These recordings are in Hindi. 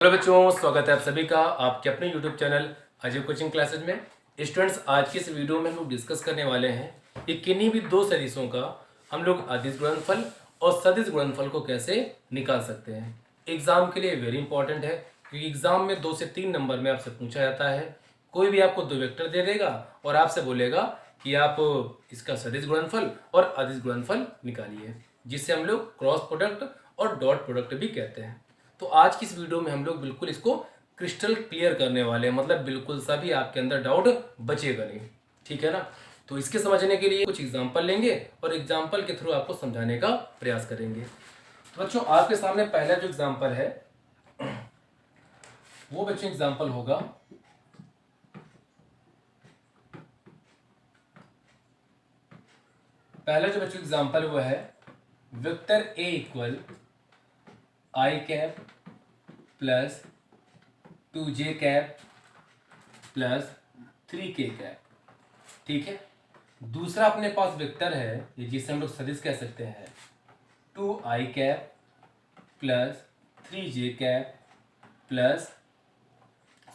हेलो बच्चों, स्वागत है आप सभी का आपके अपने YouTube channel Ajay coaching classes में। स्टूडेंट्स, आज की इस वीडियो में हम लोग डिस्कस करने वाले हैं कि किन्हीं भी दो सदिशों का हम लोग अदिश गुणनफल और सदिश गुणनफल को कैसे निकाल सकते हैं। एग्जाम के लिए वेरी इंपॉर्टेंट है क्योंकि एग्जाम में 2 से 3 नंबर में आपसे पूछा जाता है। कोई भी आपको दो वेक्टर दे देगा और आपसे बोलेगा कि आप इसका सदिश गुणनफल और अदिश गुणनफल निकालिए, जिससे हम लोग क्रॉस प्रोडक्ट और डॉट प्रोडक्ट भी कहते हैं। तो आज की इस वीडियो में हम लोग बिल्कुल इसको क्रिस्टल क्लियर करने वाले हैं, मतलब बिल्कुल सा भी आपके अंदर डाउट बचेगा नहीं। ठीक है ना। तो इसके समझने के लिए कुछ एग्जांपल लेंगे और एग्जांपल के थ्रू आपको समझाने का प्रयास करेंगे। तो बच्चों, आपके सामने पहला जो एग्जांपल है वो बच्चों एग्जांपल होगा पहला जो बच्चों एग्जांपल वो है vector A equal I cap plus 2j cap plus 3k cap. ठीक है। दूसरा अपने पास वेक्टर है ये जिसे हम लोग सदिश कह सकते हैं 2i cap plus 3j cap plus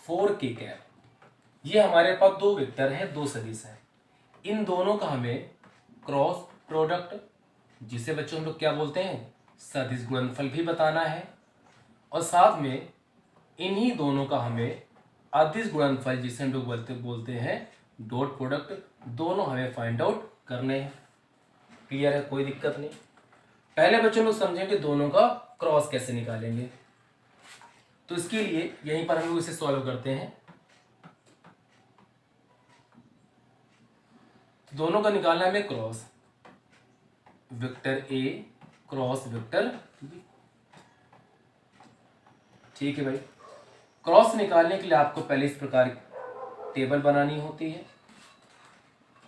4k cap. ये हमारे पास दो वेक्टर हैं, दो सदिश हैं। इन दोनों का हमें क्रॉस प्रोडक्ट, जिसे बच्चों हम लोग क्या बोलते हैं सदिश गुणनफल भी बताना है, और साथ में इन्हीं दोनों का हमें अदिश गुणनफल, जिसे हम लोग बोलते हैं डॉट प्रोडक्ट, दोनों हमें फाइंड आउट करने हैं। क्लियर है, कोई दिक्कत नहीं। पहले बच्चों लोग समझेंगे दोनों का क्रॉस कैसे निकालेंगे। तो इसके लिए यहीं पर हम लोग इसे सॉल्व करते हैं। तो दोनों का निकालना है हमें cross, vector A cross vector B. ठीक है भाई। क्रॉस निकालने के लिए आपको पहले इस प्रकार टेबल बनानी होती है।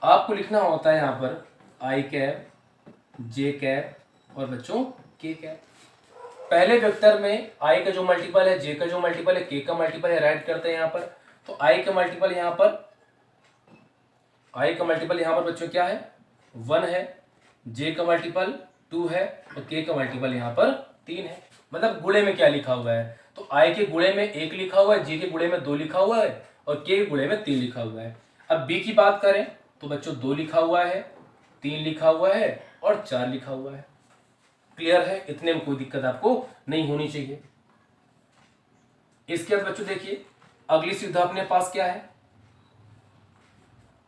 आपको लिखना होता है यहाँ पर आई कैप, जे कैप और बच्चों के कैप। पहले वेक्टर में आई का जो मल्टीपल है, जे का जो मल्टीपल है, के का मल्टीपल है, राइट करते हैं यहाँ पर। तो आई का मल्टीपल यहाँ पर बच्चों क्या है 1 है, जे का मल्टीपल 2 है और के का मल्टीपल यहाँ पर 3 है। मतलब गुणे में क्या लिखा हुआ है, तो आई के गुणे में 1 लिखा हुआ है, जे के गुणे में 2 लिखा हुआ है और के के गुणे में 3 लिखा हुआ है। अब बी की बात करें तो बच्चों 2 लिखा हुआ है, 3 लिखा हुआ है और 4 लिखा हुआ है। क्लियर है, इतने में कोई दिक्कत आपको नहीं होनी चाहिए। इसके बाद बच्चों देखिए अगली सुविधा अपने पास क्या है।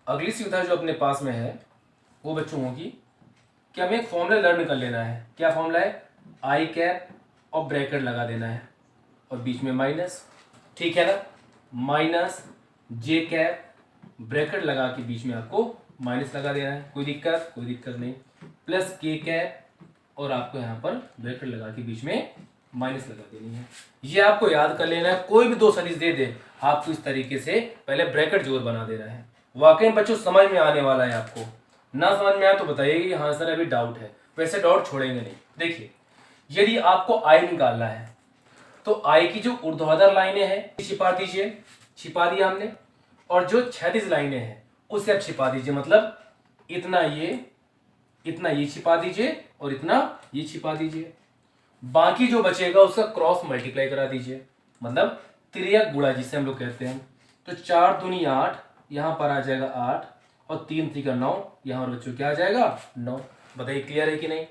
अगली सुविधा जो अपने पास में है वो बच्चों होगी कि हमें एक फॉर्मूला लर्न कर लेना है। क्या फॉर्मूला है, आई कैप और ब्रैकेट लगा देना है और बीच में माइनस। ठीक है ना, माइनस जे कैप ब्रैकेट लगा के बीच में आपको माइनस लगा देना है। कोई दिक्कत नहीं। प्लस के कैप और आपको यहाँ पर ब्रैकेट लगा के बीच में माइनस लगा देनी है। ये आपको याद कर लेना है। कोई भी दो सदिश दे दे आपको इस तरीके से पहले ब्रैकेट जोड़ बना देना है। वाकई बच्चों समझ में आने वाला है। आपको ना समझ में आया तो बताइए कि हाँ सर अभी डाउट है, वैसे डाउट छोड़ेंगे नहीं। देखिए यदि आपको आई निकालना है तो आई की जो ऊर्ध्वाधर लाइनें हैं छिपा दीजिए, छिपा दिया हमने, और जो क्षैतिज लाइनें हैं उसे आप छिपा दीजिए। मतलब इतना ये छिपा दीजिए और इतना ये छिपा दीजिए। बाकी जो बचेगा उसका क्रॉस मल्टीप्लाई करा दीजिए, मतलब तिर्यक गुणा जिसे हम लोग कहते हैं। तो 4 दूनी 8, यहां पर आ जाएगा 8 और 3 3 का 9, यहां पर बच्चों क्या आ जाएगा 9। बताइए क्लियर है कि नहीं।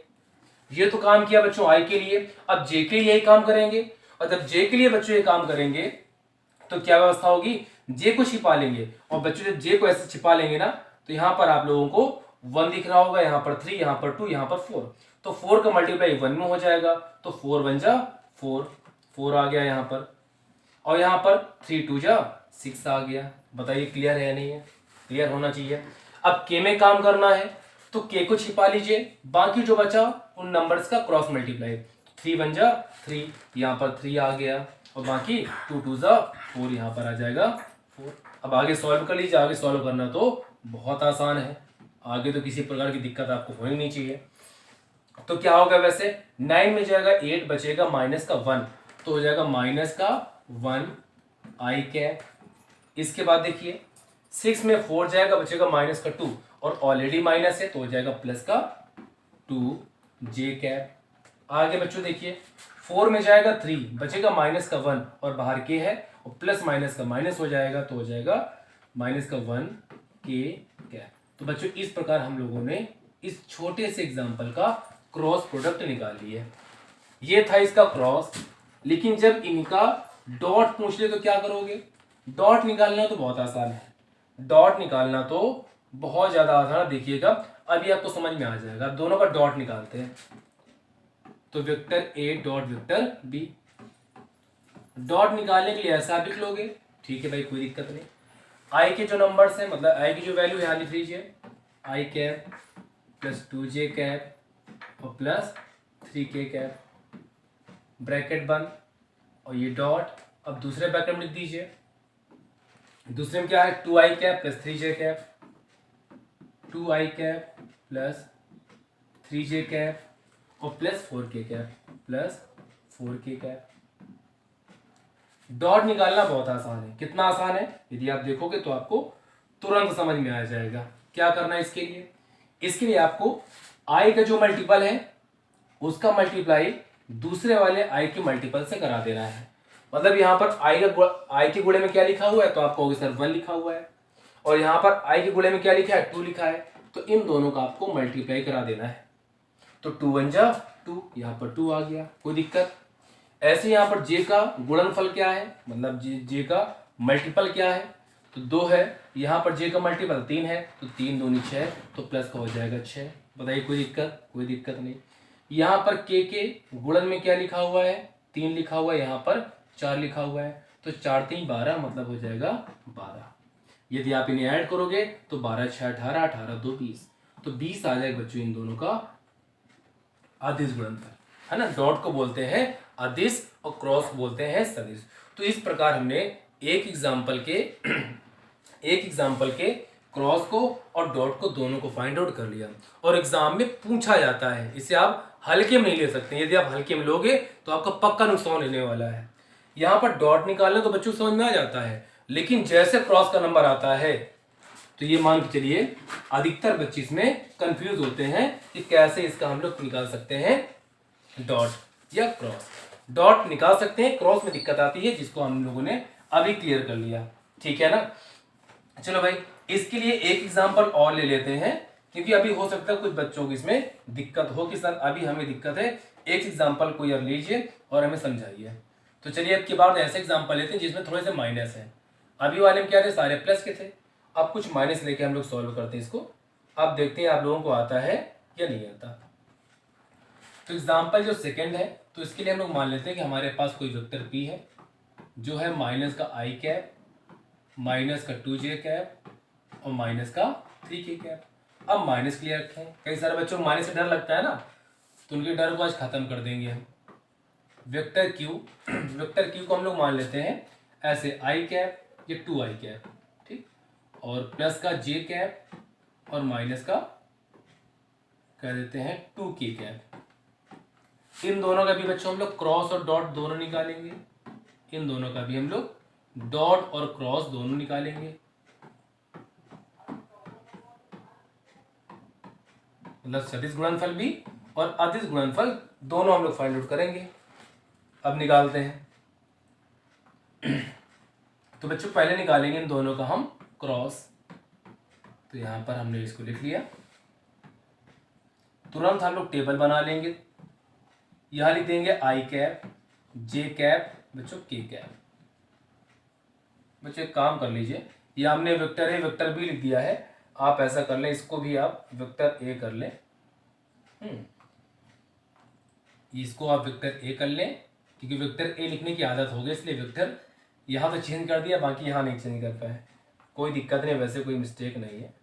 ये तो काम किया बच्चों आई के लिए। अब जे के लिए काम करेंगे, और जब जे के लिए बच्चों ये काम करेंगे तो क्या व्यवस्था होगी, जे को छिपा लेंगे। और बच्चों जब जे को ऐसे छिपा लेंगे ना तो यहां पर आप लोगों को 1 दिख रहा होगा, यहाँ पर 3, यहाँ पर 2, यहाँ पर 4। तो 4 का मल्टीप्लाई 1 में हो जाएगा, तो 4 1 जा 4 आ गया यहाँ पर, और यहाँ पर 3 2 जा 6 आ गया। बताइए क्लियर है या नहीं है। क्लियर होना चाहिए। अब के में काम करना है तो के को छिपा लीजिए, बाकी जो बचा उन नंबर्स का क्रॉस मल्टीप्लाई। 3 1 जा 3, यहाँ पर 3 आ गया, और बाकी 2 2 जा 4, यहाँ पर आ जाएगा 4। अब आगे सॉल्व कर लीजिए। आगे सॉल्व करना तो बहुत आसान है, आगे तो किसी प्रकार की दिक्कत आपको होनी नहीं चाहिए। तो क्या होगा, वैसे 9 में जाएगा 8, बचेगा माइनस का 1, तो हो जाएगा माइनस का 1 आई कैप। इसके बाद देखिए 6 में 4 जाएगा, बचेगा माइनस का 2, और ऑलरेडी माइनस है तो हो जाएगा प्लस का 2 जे कैप। आगे बच्चों देखिए 4 में जाएगा 3, बचेगा माइनस का 1 और बाहर के है, और प्लस माइनस का माइनस हो जाएगा, तो हो जाएगा माइनस का 1 के कैप। तो बच्चों इस प्रकार हम लोगों ने इस छोटे से एग्जाम्पल का क्रॉस प्रोडक्ट निकाल लिया है। ये था इसका क्रॉस। लेकिन जब इनका डॉट पूछ ले तो क्या करोगे? डॉट निकालना तो बहुत आसान है, डॉट निकालना तो बहुत ज्यादा आसान है। देखिएगा अभी आपको समझ में आ जाएगा। दोनों का डॉट निकालते हैं, तो vector A dot vector B. Dot निकालने के लिए ऐसा आप लिख लोगे, ठीक है भाई, कोई दिक्कत नहीं। आई के जो नंबर्स हैं, मतलब आई की जो वैल्यू यहाँ लिख लीजिए, आई कैप प्लस 2j कैप और प्लस 3k कैप, ब्रैकेट बंद, और ये डॉट। अब दूसरे ब्रैकेट में लिख दीजिए, दूसरे में क्या है, 2i cap plus 3j cap, 2i cap plus 3j cap और plus 4k cap, plus 4k cap. Dot निकालना बहुत आसान है। कितना आसान है? यदि आप देखोगे तो आपको तुरंत समझ में आ जाएगा। क्या करना है इसके लिए? इसके लिए आपको i का जो मल्टीपल है उसका मल्टीप्लाई दूसरे वाले i के मल्टीपल से करा देना है। मतलब यहाँ पर i के गुणे में क्या लिखा हुआ है, तो आपको सर 1 लिखा हुआ है, और यहाँ पर i के गुणे में क्या लिखा है, 2 लिखा है, तो इन दोनों का आपको मल्टीप्लाई करा देना है। तो 2 1 जा 2, यहाँ पर 2 आ गया, कोई दिक्कत। ऐसे यहाँ पर j का गुणनफल क्या है, मतलब j का मल्टीपल क्या है, तो 2 है। यहाँ पर j का मल्टीपल 3 है, तो 3 दूनी 6, तो प्लस का हो जाएगा 6। बताइए कोई दिक्कत? कोई दिक्कत नहीं। यहाँ पर k के गुणन में क्या लिखा हुआ है, 3 लिखा हुआ है, यहाँ पर 4 लिखा हुआ है, तो 4 3 12, मतलब हो जाएगा 12। यदि आप इन्हें ऐड करोगे तो 12 6 18, 18 2 20, तो 20 आ जाएगा बच्चों इन दोनों का अदिश गुणनफल, है ना। डॉट को बोलते हैं अदिश और क्रॉस बोलते हैं सदिश। तो इस प्रकार हमने एक एग्जाम्पल के क्रॉस को और डॉट को दोनों को फाइंड आउट कर लिया, और एग्जाम में पूछा जाता है। इसे आप हल्के में नहीं ले सकते। यदि आप हल्के में लोगे तो आपका पक्का नुकसान लेने वाला है। यहाँ पर डॉट निकालना तो बच्चों समझ में आ जाता है, लेकिन जैसे क्रॉस का नंबर आता है तो ये मान के चलिए अधिकतर बच्चे इसमें कंफ्यूज होते हैं कि कैसे इसका हम लोग निकाल सकते हैं डॉट या क्रॉस। डॉट निकाल सकते हैं, क्रॉस में दिक्कत आती है, जिसको हम लोगों ने अभी क्लियर कर लिया, ठीक है ना। चलो भाई, इसके लिए एक एग्जांपल और ले लेते हैं, क्योंकि अभी हो सकता है कुछ बच्चों को इसमें दिक्कत हो कि सर अभी हमें दिक्कत है। एक एग्जांपल कोई और लीजिए और हमें समझाइए। तो चलिए अब की बार ऐसे एग्जांपल लेते हैं जिसमें थोड़े से माइनस है। अभी वाले में क्या थे, सारे प्लस के थे। अब कुछ माइनस लेके हम लोग सॉल्व करते हैं इसको। अब देखते हैं आप लोगों को आता है या नहीं आता। तो एग्जाम्पल जो सेकेंड है, तो इसके लिए हम लोग मान लेते हैं कि हमारे पास कोई वेक्टर p है जो है माइनस का i कैप, माइनस का 2j कैप और माइनस का 3k कैप। अब माइनस क्लियर रखें। कई सारे बच्चों को माइनस से डर लगता है ना, तो उनके डर को आज खत्म कर देंगे हम। वेक्टर q को हम लोग मान लेते हैं ऐसे i कैप या 2i कैप, ठीक, और प्लस का j कैप और माइनस का कह देते हैं 2k कैप। इन दोनों का भी बच्चों हम लोग क्रॉस और डॉट दोनों निकालेंगे। इन दोनों का भी हम लोग डॉट और क्रॉस दोनों निकालेंगे, मतलब सदिश गुणनफल भी और अदिश गुणनफल दोनों हम लोग फाइंड आउट करेंगे। अब निकालते हैं। तो बच्चों पहले निकालेंगे इन दोनों का हम क्रॉस। तो यहां पर हमने इसको लिख लिया। तुरंत हम लोग टेबल बना लेंगे। यहां लिख देंगे आई कैप, जे कैप, बच्चों के कैप। बच्चों एक काम कर लीजिए, ये हमने वेक्टर ए वेक्टर बी लिख दिया है। आप ऐसा कर लें, इसको भी आप वेक्टर ए कर लें। इसको आप वेक्टर ए कर लें, क्योंकि वेक्टर ए लिखने की आदत हो गई, इसलिए वेक्टर यहाँ तो चेंज कर दिया, बाकी यहाँ नहीं चेंज कर पाए। कोई दिक्कत नहीं, वैसे कोई मिस्टेक नहीं है।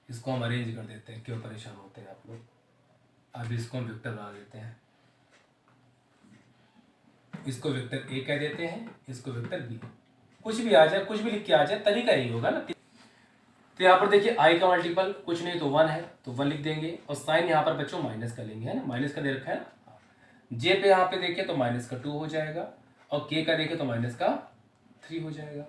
इसको हम अरेंज कर देते हैं, क्यों परेशान होते हैं आप लोग। अब इसको हम वेक्टर बना देते हैं। इसको वेक्टर ए कह देते हैं, इसको वेक्टर बी। कुछ भी आ जाए, कुछ भी लिख के आ जाए, तरीका यही होगा ना। तो यहाँ पर देखिए आई का मल्टीपल कुछ नहीं तो 1 है, तो 1 लिख देंगे, और साइन यहाँ पर बच्चों माइनस का लेंगे, है ना, माइनस का दे रखा है ना। जे पे यहाँ पे देखिए तो माइनस का 2 हो जाएगा, और के का देखें तो माइनस का 3 हो जाएगा।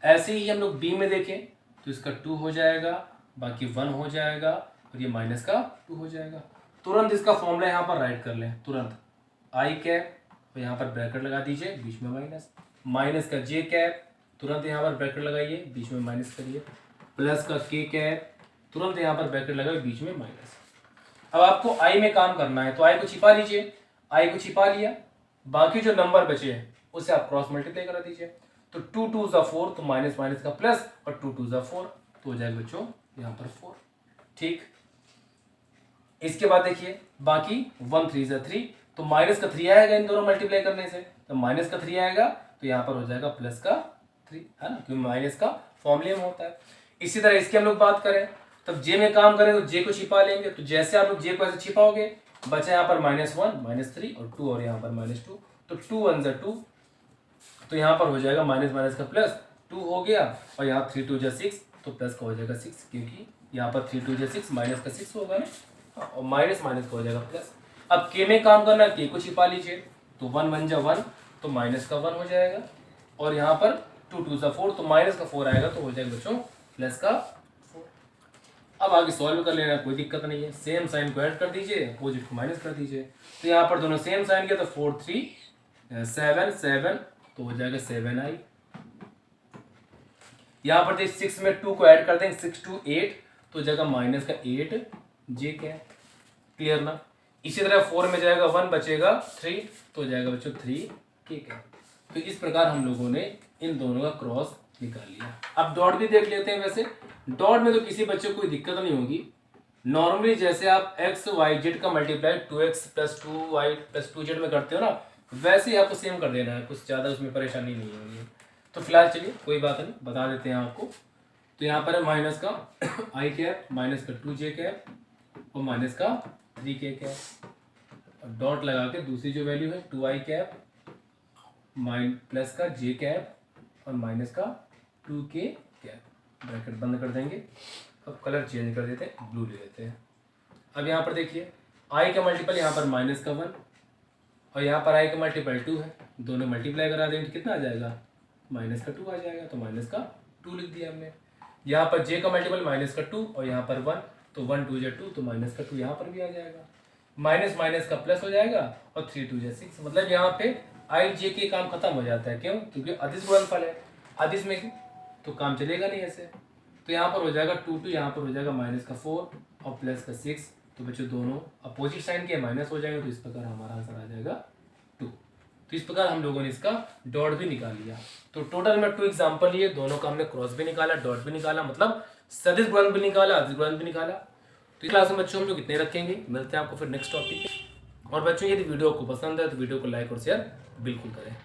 ऐसे ही हम लोग बी में देखें तो इसका 2 हो जाएगा, बाकी 1 हो जाएगा, और ये माइनस का 2 हो जाएगा। तुरंत इसका फॉर्मूला यहाँ पर राइट कर लें तुरंत। आई कैप और यहाँ पर ब्रैकेट लगा दीजिए, बीच में माइनस, माइनस का जे कैप, तुरंत यहाँ पर ब्रैकेट लगाइए, बीच में माइनस करिए, प्लस का के कैप, तुरंत यहाँ पर ब्रैकेट लगाइए, बीच में माइनस। अब आपको आई में काम करना है तो आई को छिपा लीजिए, आई को छिपा लिया, बाकी जो नंबर बचे हैं उसे आप क्रॉस मल्टीप्लाई करा दीजिए। तो 2 2 ज़ा 4, तो माइनस माइनस का प्लस, और 2 2 ज़ा 4, तो हो जाएगा बच्चों यहाँ पर 4। ठीक, इसके बाद देखिए बाकी 1 3 ज़ा 3, तो माइनस का 3 आएगा इन दोनों मल्टीप्लाई करने से, तो माइनस का 3 आएगा, तो यहाँ पर हो जाएगा प्लस का 3, है ना, क्योंकि माइनस का फॉर्मूले में होता है। इसी तरह इसकी हम लोग बात करें, तब जे में काम करें तो जे को छिपा लेंगे, तो जैसे आप लोग जे को ऐसे छिपाओगे, बचा यहाँ पर -1 -3 और 2, और यहाँ पर -2, तो 2 1 ज़ा 2, तो यहाँ पर हो जाएगा माइनस माइनस का प्लस, 2 हो गया, और यहाँ 3 2 ज़ा 6, तो प्लस का हो जाएगा 6, क्योंकि यहाँ पर 3 2 ज़ा 6, माइनस का 6 होगा ना, और माइनस माइनस का हो जाएगा प्लस। अब के में काम करना, के को छिपा लीजिए, तो 1 1 ज़ा 1, तो माइनस का 1 हो जाएगा, और यहाँ पर 2 2 ज़ा 4, तो माइनस का 4 आएगा, तो हो जाएगा बच्चों प्लस का 4। अब आगे सॉल्व कर लेना, कोई दिक्कत नहीं है, सेम साइन को ऐड कर दीजिए, अपोजिट को माइनस कर दीजिए, तो यहाँ पर दोनों सेम साइन किया, तो 4 3 7 7, तो हो जाएगा 7i। यहाँ पर 6 में 2 को ऐड कर देंगे, 6 2 8, तो हो जाएगा माइनस का 8 जे क्या, क्लियर ना। इसी तरह 4 में जाएगा 1, बचेगा 3, तो हो जाएगा बच्चों 3 के क्या। तो इस प्रकार हम लोगों ने इन दोनों का क्रॉस निकाल लिया। अब डॉट भी देख लेते हैं। वैसे डॉट में तो किसी बच्चे को कोई दिक्कत नहीं होगी। नॉर्मली जैसे आप एक्स वाई जेड का मल्टीप्लाई 2x + 2y + 2z में करते हो ना, वैसे ही आपको सेम कर देना है, कुछ ज़्यादा उसमें परेशानी नहीं होगी। तो फिलहाल चलिए कोई बात नहीं, बता देते हैं आपको। तो यहाँ पर है माइनस का आई कैप, माइनस का 2j कैप और माइनस का 3k कैप, और डॉट लगा के दूसरी जो वैल्यू है 2i कैप प्लस का j कैप और माइनस का 2k कैप, ब्रैकेट बंद कर देंगे। अब कलर चेंज कर देते हैं, ब्लू ले लेते हैं। अब यहाँ पर देखिए i का मल्टीपल यहाँ पर माइनस का 1 और यहाँ पर i का मल्टीपल 2 है, दोनों मल्टीप्लाई करा देंगे तो कितना आ जाएगा, माइनस का 2 आ जाएगा, तो माइनस का 2 लिख दिया हमने। यहाँ पर j का मल्टीपल माइनस का 2 और यहाँ पर 1, तो 1 2 × 2, तो माइनस का 2 यहाँ पर भी आ जाएगा, माइनस माइनस का प्लस हो जाएगा और 3 2 × 6, मतलब यहाँ पे i j के काम खत्म हो जाता है। क्यों? क्योंकि अदिश गुणनफल है, अदिश में तो काम चलेगा नहीं ऐसे। तो यहाँ पर हो जाएगा 2 2, यहाँ पर हो जाएगा माइनस का 4 और प्लस का 6, तो बच्चों दोनों अपोजिट साइन के माइनस हो जाएंगे, तो इस प्रकार हमारा आंसर आ जाएगा 2। तो इस प्रकार हम लोगों ने इसका डॉट भी निकाल लिया। तो टोटल में 2 एग्जाम्पल लिए, दोनों का हमने क्रॉस भी निकाला, डॉट भी निकाला, मतलब सदिश गुणन भी निकाला, अदिश गुणन भी निकाला। तो इस क्लास में बच्चों हम लोग इतने रखेंगे, मिलते हैं आपको फिर नेक्स्ट टॉपिक पे। और बच्चों यदि वीडियो आपको पसंद है तो वीडियो को लाइक और शेयर बिल्कुल करें।